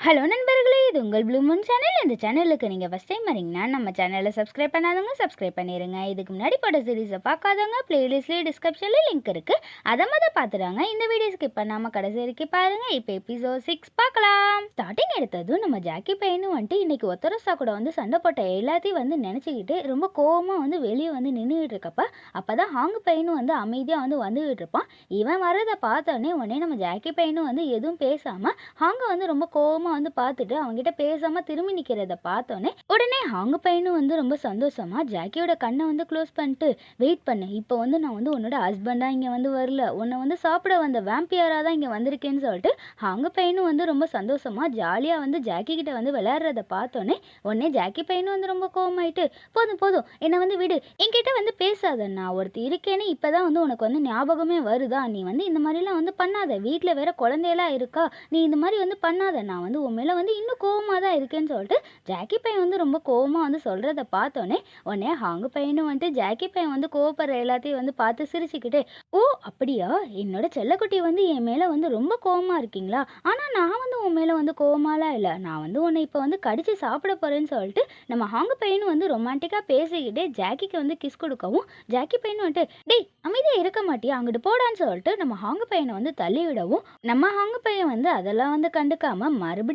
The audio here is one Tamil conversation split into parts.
ஹலோ நண்பர்களே! இது உங்கள் ப்ளூ மூன் சேனல். இந்த சேனலுக்கு நீங்க ஃபர்ஸ்ட் டைம் வரீங்கன்னா, நம்ம சேனல சப்ஸ்கிரைப் பண்ணாதவங்க சப்ஸ்கிரைப் பண்ணிருங்க. இதுக்கு முன்னாடி போட்ட சீரிஸ பார்க்காதவங்க பிளேலிஸ்ட்லயே டிஸ்கிரிப்ஷன்ல லிங்க் இருக்கு. அத பார்த்துறாங்க. இந்த வீடியோ ஸ்கிப் பண்ணாம கடைசி வரைக்கும் பாருங்க. இப்ப எபிசோட் 6 பார்க்கலாம். ஸ்டார்டிங் எடுத்ததும் நம்ம ஜாக்கி பையனும் இன்னைக்கு ஒத்தரசா கூட சண்டை போட்ட எல்லாத்தையும் நினைச்சுக்கிட்டு ரொம்ப கோவமா வெளியே நின்னுகிட்டு இருக்கப்ப, அப்பதான் ஹாங்கு பையனும் அமைதியா வந்துகிட்டு இருப்பான். இவன் வரதை பார்த்தோன்னே உடனே நம்ம ஜாக்கி பையனும் எதுவும் பேசாம ஹாங்க ரொம்ப கோவமா பார்த்துட்டு அவங்ககிட்ட பேசாம திரும்பி நிக்கிறத பார்த்தோன்னே உடனே அவங்க பையனும் ரொம்ப சந்தோஷமா ஜாக்கியோட கண்ணை க்ளோஸ் பண்ணிட்டு, வெயிட் பண்ணு, இப்போ நான் உன்னோட ஹஸ்பண்டா இங்க வரல, உன்னை சாப்பிட வந்த வேம்பியரா தான் இங்க வந்திருக்கேன்னு சொல்லிட்டு அவங்க பையனும் ரொம்ப சந்தோஷமா ஜாலியா ஜாக்கி கிட்ட விளையாடுறத பார்த்தோன்னே உடனே ஜாக்கி பையனும் ரொம்ப கோவமாயிட்டு, போதும் போதும் என்ன விடு, என்கிட்ட பேசாத, நான் ஒருத்தி இருக்கேன்னு இப்பதான் உனக்கு ஞாபகமே வருதா, நீ இந்த மாதிரிலாம் பண்ணாத, வீட்டுல வேற குழந்தையெல்லாம் இருக்கா, நீ இந்த மாதிரி பண்ணாத, நான் உன் மேல இன்னும் கோவமா தான் இருக்கேன்னு சொல்லிட்டு ஜாக்கி பையன் ரொம்ப கோவமா சொல்றத பார்த்தோன்னே உடனே ஹாங்கு பையனும் ஜாக்கி பையன் கோவப்படுற எல்லாத்தையும் பார்த்து சிரிச்சுக்கிட்டே, ஓ அப்படியா, என்னோட செல்லக்குட்டி என் மேல ரொம்ப கோவமா இருக்கீங்களா, ஆனா நான் உன் மேல கோவமாலாம் இல்லை, நான் உன்னை இப்போ கடிச்சு சாப்பிட போறேன்னு சொல்லிட்டு நம்ம ஹாங்கு பையனும் ரொமான்டிக்கா பேசிக்கிட்டே ஜாக்கிக்கு கிஸ் கொடுக்கவும், ஜாக்கி பையனும் டேய் அமைதியா இருக்க மாட்டியா, அங்கிட்டு போடான்னு சொல்லிட்டு நம்ம ஹாங்கு பையனை தள்ளி விடவும், நம்ம ஹாங்கு பையன் அதெல்லாம் கண்டுக்காம மறுபடியும்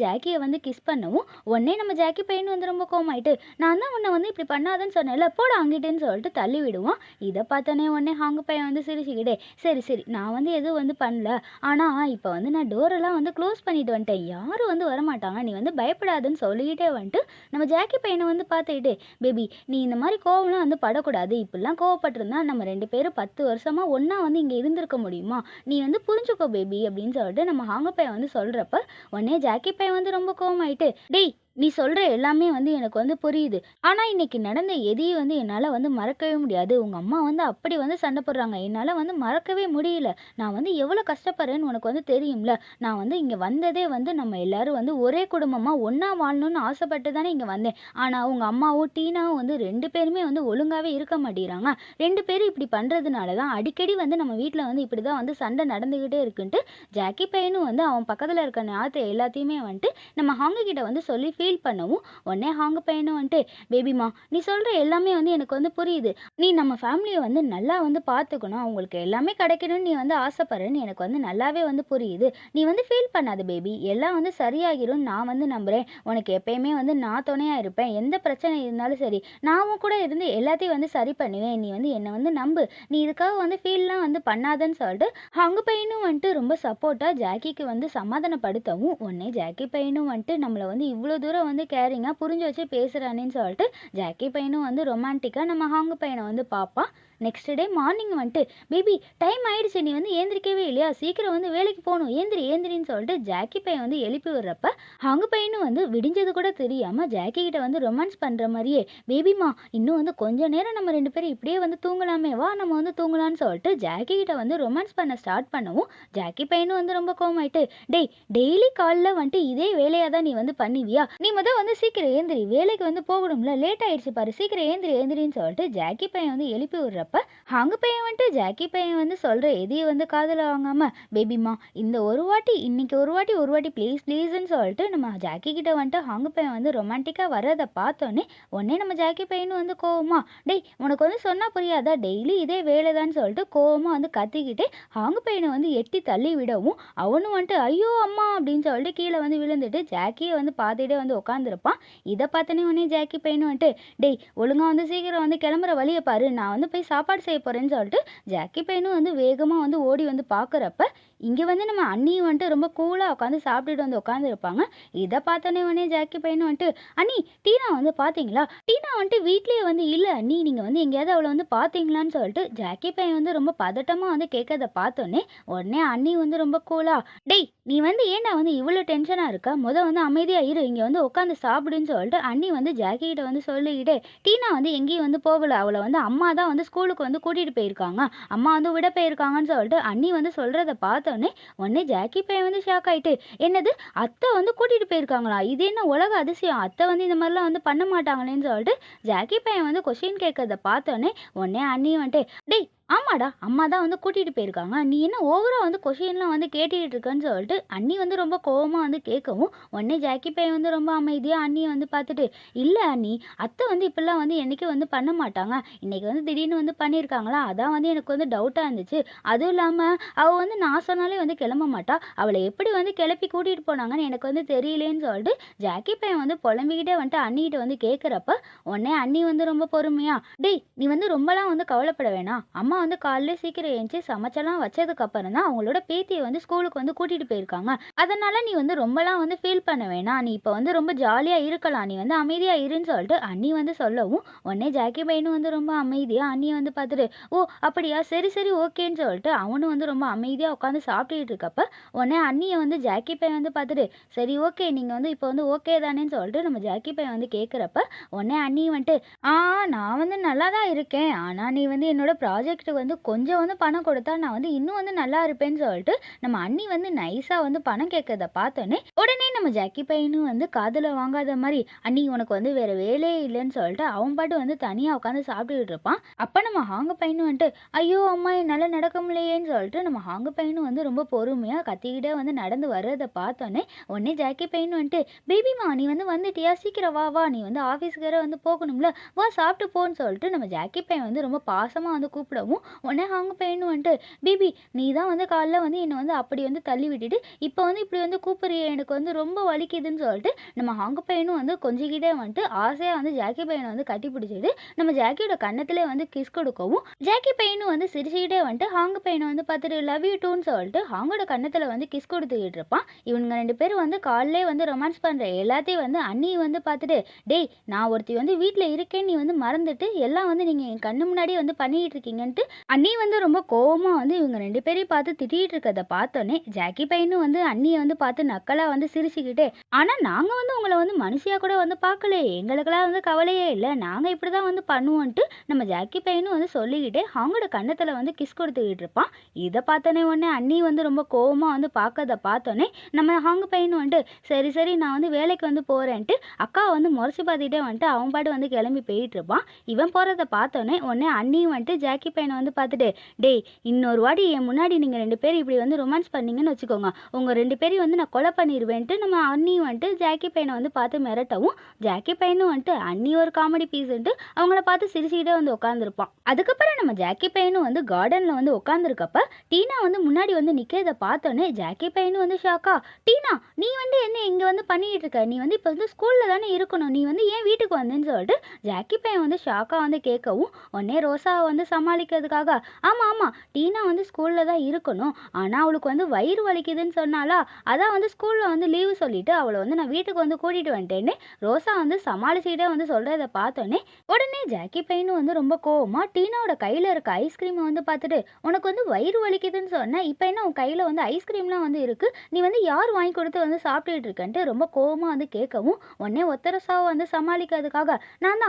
ஜாக்கியை கிஸ் பண்ணவும், உடனே நம்ம ஜாக்கி பையன் ரொம்ப கோவமாயிட்டு, நான் தான் உன்னை இப்படி பண்ணாதன்னு சொன்னேன்ல, போட அங்கிட்டுன்னு சொல்லிட்டு தள்ளி விடுவான். இதை பார்த்தோன்னே உடனே ஹாங்கு பையன் சிரிச்சுக்கிட்டே, சரி சரி நான் எதுவும் பண்ணல, ஆனா இப்போ நான் டோரெல்லாம் க்ளோஸ் பண்ணிட்டு வந்துட்டேன், யாரும் வரமாட்டாங்க, நீ பயப்படாதுன்னு சொல்லிக்கிட்டே நம்ம ஜாக்கி பையனை பார்த்துக்கிட்டே, பேபி நீ இந்த மாதிரி கோவம்லாம் படக்கூடாது, இப்படிலாம் கோவப்பட்டிருந்தா நம்ம 2 பேரும் 10 வருஷமா ஒன்னா இங்கே இருந்திருக்க முடியுமா, நீ புரிஞ்சுக்கோ பேபி அப்படின்னு சொல்லிட்டு நம்ம ஹாங்கு பையன் சொல்றப்ப உடனே ஜாக்கி பையன் ரொம்ப கோவமாயிட்டு, டேய் நீ சொல்ற எல்லாமே எனக்கு புரியுது, ஆனா இன்னைக்கு நடந்த எதையும் என்னால மறக்கவே முடியாது, உங்க அம்மா அப்படி சண்டை போடுறாங்க, என்னால மறக்கவே முடியல, நான் எவ்வளவு கஷ்டப்படுறேன்னு உனக்கு தெரியும்ல, நான் இங்க வந்ததே நம்ம எல்லாரும் ஒரே குடும்பமா ஒண்ணா வாழணும்னு ஆசைப்பட்டு தானே இங்க வந்தேன், ஆனா உங்க அம்மாவும் டீனாவும் 2 பேருமே ஒழுங்காவே இருக்க மாட்டேங்கிறாங்க, 2 பேரும் இப்படி பண்றதுனாலதான் அடிக்கடி நம்ம வீட்டுல இப்படிதான் சண்டை நடந்துகிட்டே இருக்குன்ட்டு ஜாக்கி பையனும் அவன் பக்கத்துல இருக்க ஞாபகத்தை எல்லாத்தையுமே நம்ம ஹாங்கு கிட்ட சொல்லி ஃபீல் பண்ணவும், உடனே ஹாங்கு பையனும் பேபிமா நீ சொல்ற எல்லாமே எனக்கு புரியுது, நீ நம்ம ஃபேமிலியை நல்லா பார்த்துக்கணும், அவங்களுக்கு எல்லாமே கிடைக்கணும்னு நீ ஆசைப்படுறேன்னு எனக்கு நல்லாவே புரியுது, நீ ஃபீல் பண்ணாத பேபி, எல்லாம் சரியாகிரும், நான் நம்புறேன், உனக்கு எப்பயுமே நான் துணையா இருப்பேன், எந்த பிரச்சனை இருந்தாலும் சரி நான் கூட இருந்து எல்லாத்தையும் சரி பண்ணுவேன், நீ என்னை நம்பு, நீ இதுக்காக ஃபீல்லாம் பண்ணாதன்னு சொல்லிட்டு ஹாங்கு பையனும் ரொம்ப சப்போர்ட்டா ஜாக்கிக்கு சமாதானப்படுத்தவும், உடனே ஜாக்கி பையனும் நம்மளை இவ்வளோ தூரம் கேரிங்கா புரிஞ்சு வச்சு பேசுறானேன்னு சொல்லிட்டு ஜாக்கி பையனும் ரொமான்டிக்கா நம்ம ஹாங்கு பையனை பார்ப்பான். Next day morning baby time ஆயிடுச்சு, நீ ஏந்திரிக்கவே இல்லையா, சீக்கிரம் வேலைக்கு போகணும், ஏந்திரின்னு சொல்லிட்டு ஜாக்கி பையன் எழுப்பி விடுறப்ப ஹாங்கு பையனும் விடிஞ்சது கூட தெரியாம ஜாக்கி கிட்ட ரொமான்ஸ் பண்ற மாதிரியே, பேபிமா இன்னும் கொஞ்ச நேரம் நம்ம 2 பேரும் இப்படியே தூங்கலாமே, வா நம்ம தூங்கலாம்னு சொல்லிட்டு ஜாக்கி கிட்ட ரொமான்ஸ் பண்ண ஸ்டார்ட் பண்ணவும், ஜாக்கி பையனும் ரொம்ப கோவமாயிட்டு, டேய் டெய்லி காலைல இதே வேலையா தான் நீ பண்ணுவியா, நீ சீக்கிரம் ஏந்திரி, வேலைக்கு போகணும்ல, லேட் ஆயிடுச்சு பாரு, சீக்கிரம் ஏந்திரின்னு சொல்லிட்டு ஜாக்கி பையன் எழுப்பி விடுறப்ப ஹாங்கு பையன் ஜாக்கி பையன் சொல்ற எதையும் காதுல வாங்காம, பேபிமா இந்த ஒரு வாட்டி, இன்னைக்கு ஒரு வாட்டி ப்ளீஸ்ன்னு சொல்லிட்டு நம்ம ஜாக்கி கிட்ட ஹாங்கு பையன் ரொமான்டிக்கா வர்றதை பார்த்தோன்னே உடனே நம்ம ஜாக்கி பையனும் கோவமா, டேய் உனக்கு சொன்னா புரியாதா, டெய்லி இதே வேலைதான்னு சொல்லிட்டு கோவமா கத்திக்கிட்டே ஹாங்கு பையனை எட்டி தள்ளி விடவும், அவனும் ஐயோ அம்மா அப்படின்னு சொல்லிட்டு கீழே விழுந்துட்டு ஜாக்கியை பார்த்துட்டே உட்காந்துருப்பான். இதை பார்த்தனே உடனே ஜாக்கி பையனும் டேய் ஒழுங்கா சீக்கிரம் கிளம்புற வழியை பாரு, நான் போய் சாப்பாடு செய்ய போறேன்னு சொல்லிட்டு ஜாக்கி பையனும் வேகமா ஓடி பார்க்குறப்ப இங்க நம்ம அண்ணியும் ரொம்ப கூலா உட்காந்து சாப்பிட்டுட்டு உட்காந்துருப்பாங்க. இதை பார்த்தோன்னே உடனே ஜாக்கி பையனும் அண்ணி டீனா பாத்தீங்களா, டீனா வீட்லயே இல்ல அண்ணி, நீங்க எங்கேயாவது அவளை பாத்தீங்களான்னு சொல்லிட்டு ஜாக்கி பையன் ரொம்ப பதட்டமா கேட்கறத பார்த்தோன்னே உடனே அண்ணி ரொம்ப கூலா, டேய் நீ ஏன்டா இவ்வளவு டென்ஷனா இருக்க, அமைதியா இரு, இங்க உட்காந்து சாப்பிடுன்னு சொல்லிட்டு அண்ணி ஜாக்கி கிட்ட சொல்லிக்கிட்டே, டீனா எங்கேயும் போகல, அவளை அம்மா தான் ஸ்கூலுக்கு கூட்டிட்டு போயிருக்காங்க, அம்மா விட போயிருக்காங்கன்னு சொல்லிட்டு அண்ணி சொல்றத பார்த்தோன்னே உடனே ஜாக்கி பையன் ஷாக் ஆயிட்டு, என்னது அத்தை கூட்டிட்டு போயிருக்காங்களா, இது என்ன உலக அதிசயம், அத்தை இந்த மாதிரிலாம் பண்ண மாட்டாங்களேன்னு சொல்லிட்டு ஜாக்கி பையன் கொஸ்டின் கேட்கறத பார்த்தோன்னே உடனே அண்ணி டேய் ஆமாடா, அம்மா தான் வந்து கூட்டிட்டு போயிருக்காங்க. நீ என்ன ஓவரா வந்து கொஸ்டின்லாம் வந்து கேட்டுட்டு இருக்கன்னு சொல்லிட்டு அண்ணி வந்து ரொம்ப கோவமா வந்து கேட்கவும், உடனே ஜாக்கி பையன் வந்து ரொம்ப அமைதியா அண்ணிய வந்து பார்த்துட்டு, "இல்ல அண்ணி, அத்தை வந்து இப்படிலாம் வந்து என்னைக்கும் வந்து பண்ண மாட்டாங்க. இன்னைக்கு வந்து திடீர்னு வந்து பண்ணியிருக்காங்களா, அதான் வந்து எனக்கு வந்து டவுட்டா இருந்துச்சு. அதுவும் இல்லாம அவ வந்து நான் சொன்னாலே வந்து கிளம்ப மாட்டா. அவள எப்படி வந்து கிளப்பி கூட்டிட்டு போனாங்கன்னு எனக்கு வந்து தெரியலேன்னு" சொல்லிட்டு ஜாக்கி பையன் வந்து புலம்பிக்கிட்டே வந்துட்டு அண்ணிகிட்ட வந்து கேட்குறப்ப, உடனே அண்ணி வந்து ரொம்ப பொறுமையா, "டேய் நீ வந்து ரொம்பலாம் வந்து கவலைப்பட வேணாம். அம்மா வந்து காலையில சீக்கிரம் எந்திச்சு சமைச்செல்லாம் வச்சதுக்கு அப்புறம் தான் அவங்களோட பேத்திய வந்து ஸ்கூலுக்கு வந்து கூட்டிட்டு போயிருக்காங்க. அதனால நீ வந்து ரொம்பலாம் வந்து ஃபீல் பண்ண வேணாம். நீ இப்ப வந்து ரொம்ப ஜாலியா இருக்கலாம். நீ வந்து அமைதியா இருன்னு" சொல்லிட்டு அண்ணி வந்து சொல்லவும், உடனே ஜாக்கி பையனும் வந்து ரொம்ப அமைதியா அண்ணிய வந்து பார்த்துட்டு, "ஓ! அப்படியா? சரி, சரி, ஓகேன்னு" சொல்லிட்டு அவனும் வந்து ரொம்ப அமைதியா உட்காந்து சாப்பிட்டுட்டு இருக்கப்ப, உடனே அண்ணிய வந்து ஜாக்கி பையன் வந்து பார்த்துட்டு, "சரி, ஓகே. நீங்க வந்து இப்ப வந்து ஓகே தானேன்னு" சொல்லிட்டு நம்ம ஜாக்கி பையன் வந்து கேட்கிறப்ப, உடனே அண்ணி வந்துட்டு, "ஆ நான் வந்து நல்லா தான் இருக்கேன். ஆனா நீ வந்து என்னோட ப்ராஜெக்ட்டுக்கு வந்து கொஞ்சம் வந்து பணம் கொடுத்தா நான் வந்து இன்னும் வந்து நல்லா இருப்பேன்னு" சொல்லிட்டு நம்ம அண்ணி வந்து நைஸா வந்து பணம் கேட்கறத பார்த்தோன்னே, உடனே நம்ம ஜாக்கி பையனும் வந்து காதுல வாங்காத மாரி, "அண்ணி உனக்கு வந்து வேற வேலையே இல்லன்னு" சொல்லிட்டு அவன் பாட்டு வந்து தனியா உட்காந்து சாப்பிட்டுக்கிட்டு இருப்பான். அப்ப நம்ம ஹாங்கு பையனும் வந்துட்டு, "ஐயோ! அம்மா என்னால நடக்க முடியலையேன்னு" சொல்லிட்டு நம்ம ஹாங்கு பையனும் வந்து ரொம்ப பொறுமையா கத்திக்கிட்டே வந்து நடந்து வர்றத பார்த்தோன்னே, உடனே ஜாக்கி பையனும் வந்துட்டு, "பேபிமா நீ வந்து வந்துட்டியா? சீக்கிரம் வா, வா. நீ வந்து ஆஃபீஸ்க்கு வேற வந்து போகணும்ல. வா சாப்பிட்டு போன்னு" சொல்லிட்டு நம்ம ஜாக்கி பையன் வந்து ரொம்ப பாசமா வந்து கூப்பிடவும், உடனே ஹாங்கு பையனும் வந்துட்டு, "பேபி நீ தான் வந்து காலைல வந்து என்ன வந்து அப்படி வந்து தள்ளி விட்டுட்டு, இப்போ வந்து இப்படி வந்து கூப்பிடுறியே எனக்கு வந்து ரொம்ப வலிக்குதுன்னு" சொல்லிட்டு நம்ம ஹாங்கு பையனும் வந்து கொஞ்சிக்கிட்டே வந்துட்டு ஆசையா வந்து ஜாக்கி பையனை வந்து கட்டி பிடிச்சிட்டு நம்ம ஜாக்கியோட கன்னத்திலே வந்து கிஸ் கொடுக்கவும், ஜாக்கி பையனும் வந்து சிரிச்சுக்கிட்டே வந்துட்டு ஹாங்கு பையனை வந்து பார்த்துட்டு லவ் யூ டூன்னு சொல்லிட்டு ஹாங்கோட கன்னத்துல வந்து கிஸ் கொடுத்துக்கிட்டு இருப்பான். இவனுங்க 2 பேரும் வந்து காலையிலே வந்து ரொமான்ஸ் பண்ற எல்லாத்தையும் வந்து அண்ணி வந்து பார்த்துட்டு, "டேய் நான் ஒருத்தி வந்து வீட்ல இருக்கேன்னு நீ வந்து மறந்துட்டு எல்லாம் வந்து நீங்க என் கண்ணு முன்னாடியே வந்து பண்ணிட்டு இருக்கீங்கன்ட்டு" அண்ணி வந்து ரொம்ப கோவமா வந்து இவங்க 2 பேரையும் பார்த்து திட்டிட்டு இருக்கறத பார்த்தோன்னே, ஜாக்கி பையனும் வந்து அண்ணிய வந்து பார்த்து நக்கலா வந்து சிரிச்சுக்கிட்டே, "ஆனா நாங்க வந்து உங்கள வந்து மனுஷியா கூட வந்து பார்க்கலையே. எங்களுக்கெல்லாம் வந்து கவலையே இல்ல. நாங்க இப்படிதான் வந்து பண்ணுவோன்ட்டு" நம்ம ஜாக்கி பையனும் வந்து சொல்லிக்கிட்டே அவங்களோட கன்னத்துல வந்து கிஸ் கொடுத்துக்கிட்டு இருப்பான். இத பார்த்தோனே உடனே அண்ணி வந்து ரொம்ப கோவமா வந்து பார்க்கறத பார்த்தோன்னே, நம்ம ஹாங்கு பையனும் வந்துட்டு, "சரி, சரி நான் வந்து வேலைக்கு வந்து போறேன்ட்டு" அக்காவ வந்து முறைச்சு பார்த்துக்கிட்டே வந்துட்டு அவன் பாட்டு வந்து கிளம்பி போயிட்டு இருப்பான். இவன் போறத பார்த்தோன்னே உடனே அண்ணியும் வந்துட்டு ஜாக்கி பையனை வந்து பார்த்துட்டு, "டேய் இன்னொரு வாட்டி என் முன்னாடி நீங்க 2 பேரும் இப்படி வந்து ரொமான்ஸ் பண்ணீங்கன்னு வச்சுக்கோங்க. உங்க 2 பேரையும் வந்து நான் கொலை பண்ணிருவேன்ட்டு" நம்ம அண்ணியும் வந்துட்டு ஜாக்கி பையனை வந்து பார்த்து மிரட்டவும், ஜாக்கி பையனும் வந்துட்டு அண்ணி ஒரு காமெடி பீஸ்ன்ட்டு அவங்கள பார்த்து சிரிச்சுக்கிட்டே வந்து உட்காந்துருப்பான். அதுக்கப்புறம் நம்ம ஜாக்கி பையனும் வந்து கார்டன்ல வந்து உட்காந்துருக்கப்ப டீனா வந்து முன்னாடி வந்து நிக்கிறத பார்த்தோன்னே ஜாக்கி பையனும் வந்து ஷாக்கா, "டீனா நீ வந்து என்ன இங்க வந்து பண்ணிட்டு இருக்க? நீ வந்து இப்போ வந்து ஸ்கூல்ல தானே இருக்கணும். நீ வந்து ஏன் வீட்டுக்கு வந்தேன்னு" சொல்லிட்டு ஜாக்கி பையன் வந்து ஷாக்கா வந்து கேட்கவும், உடனே ரோசாவை வந்து சமாளிக்கிறதுக்காக, "ஆமா, ஆமா. டீனா வந்து ஸ்கூல்ல தான் இருக்கணும். ஆனா அவளுக்கு வந்து வயிறு வலிக்குதுன்னு சொன்னாளா, அதான் வந்து ஸ்கூல்ல வந்து லீவு சொல்லிட்டு அவளை வந்து நான் வீட்டுக்கு வந்து கூட்டிட்டு வந்துட்டேன்னு" ரோசா வந்து சமாளிச்சுக்கிட்டே வந்து சொல்றத பார்த்தோன்னே, உடனே ஜாக்கி பையனும் வந்து ரொம்ப கோவமா டீனாவோட கையில இருக்க ஐஸ்கிரீமை வந்து பார்த்துட்டு, "உனக்கு வந்து வயிறு வலிக்குதுன்னு சொன்ன, இப்போ என்ன உன் கையில வந்து ஐஸ்கிரீம்லாம் வந்து இருக்கு. நீ வந்து யார் வாங்கி கொடுத்து வந்து சாப்பிட்டுட்டு இருக்கன்ட்டு" ரொம்ப கோவமா வந்து கேட்கவும், உடனே ஒத்தரசாவை வந்து சமாளிக்கிறதுக்காக, நான்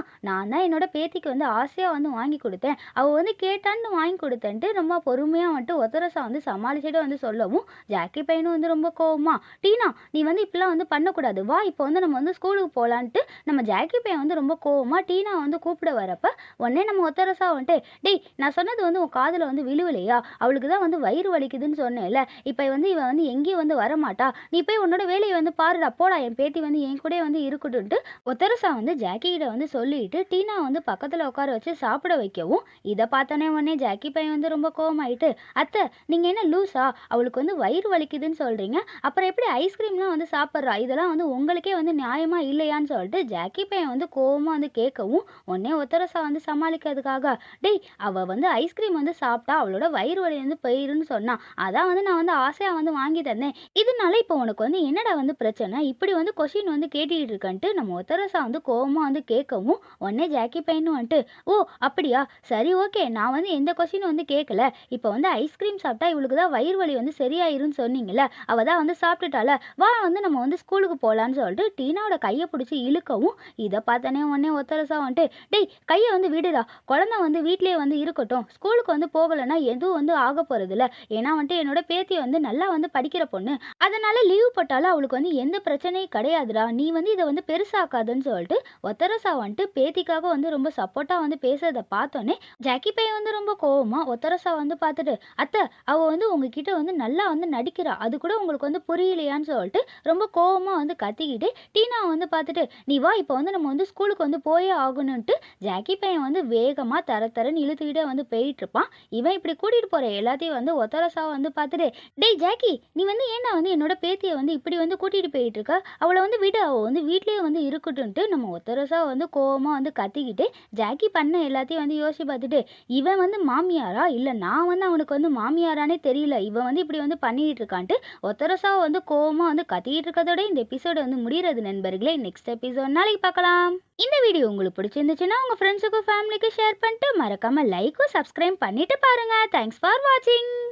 தான் என்னோட பேத்திக்கு வந்து ஆசையா வந்து வாங்கி கொடுத்தேன். அவ வந்து கேட்டான்னு வாங்கி கொடுத்தேன்ட்டு ரொம்ப பொறுமையா வந்துட்டு ஒத்தரசா வந்து சமாளிச்சுட்டு வந்து சொல்லவும், ஜாக்கி பையனும் வந்து ரொம்ப கோவமா, "டீனா நீ வந்து இப்படிலாம் வந்து பண்ணக்கூடாது. வா இப்போ வந்து நம்ம வந்து ஸ்கூலுக்கு போலான்ட்டு" நம்ம ஜாக்கி பையன் வந்து ரொம்ப கோவமா டீனா வந்து கூப்பிட வரப்ப, உடனே நம்ம ஒத்தரசா வந்துட்டு, "டேய் நான் சொன்னது வந்து உன் காதுல வந்து விழுவலையா? அவளுக்கு தான் வந்து வயிறு வலிக்குதுன்னு சொன்னேன்ல. இப்போ வந்து இவ வந்து எங்கேயும் வந்து வரமாட்டா. நீ போய் உன்னோட வேலையை வந்து பாருடா. போடா என் பேத்தி வந்து என் கூடயே வந்து இருக்கட்டும்ன்ட்டு" ஒத்தரசா வந்து ஜாக்கி கிட்ட வந்து சொல்லிட்டு டீனா வந்து பக்கத்துல உட்கார வச்சு சாப்பிட வைக்கவும், இதை பார்த்தோன்னே உடனே ஜாக்கி பையன் வந்து ரொம்ப கோவமாயிட்டு, "அத்தை நீங்க என்ன லூசா? அவளுக்கு வந்து வயிறு வலிக்குதுன்னு சொல்றீங்க. அப்புறம் எப்படி ஐஸ்கிரீம்லாம் வந்து சாப்பிட்றா? இதெல்லாம் வந்து உங்களுக்கே வந்து நியாயமா இல்லையான்னு" சொல்லிட்டு ஜாக்கி பையன் வந்து கோவமா வந்து கேட்கவும், உடனே ஒத்தரசா வந்து சமாளிக்கிறதுக்காக, "டேய் அவ வந்து ஐஸ்கிரீம் வந்து சாப்பிட்டா அவளோட வயிறு வலி வந்து போயிருன்னு சொன்னா. அதான் வந்து நான் வந்து ஆசையா வந்து வாங்கி தந்தேன். இதனால இப்போ உனக்கு வந்து என்னடா வந்து பிரச்சனை? இப்படி வந்து கொஸ்டின் வந்து கேட்டுட்டு இருக்கன்ட்டு" நம்ம ஒத்தரசா வந்து கோவமா வந்து கேட்கவும், உடனே ஜாக்கி பையனும் வந்துட்டு, "ஓ அப்படியா? சரி ஓகே. நான் வந்து எந்த கொஸ்டினும் வந்து கேட்கல. இப்போ வந்து ஐஸ்கிரீம் சாப்பிட்டா இவளுக்கு தான் வயிறு வலி வந்து சரியாயிரும்னு சொன்னீங்கல்ல. அவ தான் வந்து சாப்பிட்டுட்டால. வா வந்து நம்ம வந்து ஸ்கூலுக்கு போலான்னு" சொல்லிட்டு டீனாவோட கையை பிடிச்சி இழுக்கவும், இதை பார்த்தோன்னே உடனே ஒத்தரசா வந்துட்டு, "டேய் கையை வந்து விடுடா. குழந்தை வந்து வீட்லயே வந்து இருக்கட்டும். ஸ்கூலுக்கு வந்து போகலைன்னா எதுவும் வந்து ஆக போறதில்ல. ஏன்னா வந்துட்டு என்னோட பேத்தி வந்து நல்லா வந்து படிக்கிற பொண்ணு. அதனால லீவு போட்டாலும் அவளுக்கு வந்து எந்த பிரச்சனையும் கிடையாதுடா. நீ வந்து இதை வந்து பெருசாக்காதன்னு" சொல்லிட்டு ஒத்தரசா வந்துட்டு பேத்திக்காக வந்து ரொம்ப சப்போர்ட்டா வந்து பேசுறத பார்த்தோன்னே ஜாக்கி பையன் வந்து வந்து ரொம்ப கோவமா ஒத்தரசா வந்து பார்த்துட்டு, "அத்தை அவ வந்து உங்ககிட்ட வந்து நல்லா வந்து நடிக்கிறா. அது கூட உங்களுக்கு வந்து புரியலையான்னு?" சொல்லிட்டு ரொம்ப கோவமா வந்து கத்திக்கிட்டு டீனாவ வந்து பார்த்துட்டு, "நீ வா இப்ப வந்து நம்ம வந்து ஸ்கூலுக்கு வந்து போயே ஆகணுன்ட்டு" ஜாக்கி பையன் வந்து வேகமா தர தரன்னு இழுத்துக்கிட்டே வந்து போயிட்டுருப்பான். இவன் இப்படி கூட்டிட்டு போற எல்லாத்தையும் வந்து ஒத்தரசா வந்து பார்த்துட்டு, "டேய் ஜாக்கி! நீ வந்து ஏன்டா வந்து என்னோட பேத்திய வந்து இப்படி வந்து கூட்டிட்டு போயிட்டு இருக்க? அவள வந்து விடு. அவ வந்து வீட்லயே வந்து இருக்கட்டுன்ட்டு" நம்ம ஒத்தரசா வந்து கோவமா வந்து கத்திக்கிட்டு, ஜாக்கி பண்ண எல்லாத்தையும் வந்து யோசிச்சு பார்த்துட்டு, இவன் வந்து மாமியாரா? இல்ல நான் வந்து அவனுக்கு வந்து மாமியாரான்னே தெரியல. இவன் வந்து இப்படி வந்து பண்ணிக்கிட்டு இருக்கான்ட்டு, ஒத்தரசா வந்து கோவமா வந்து கத்திக்கிட்டு இருக்கதோட இந்த எபிசோடு வந்து முடிகிறது நண்பர்களே. நெக்ஸ்ட் எபிசோட் நாளைக்கு பார்க்கலாம். இந்த வீடியோ உங்களுக்கு பிடிச்சிருந்துச்சுன்னா உங்க ஃப்ரெண்ட்ஸுக்கும் ஃபேமிலிக்கும் ஷேர் பண்ணிட்டு மறக்காம லைக்கும் சப்ஸ்கிரைப் பண்ணிட்டு பாருங்க. தேங்க்ஸ் ஃபார் வாட்சிங்.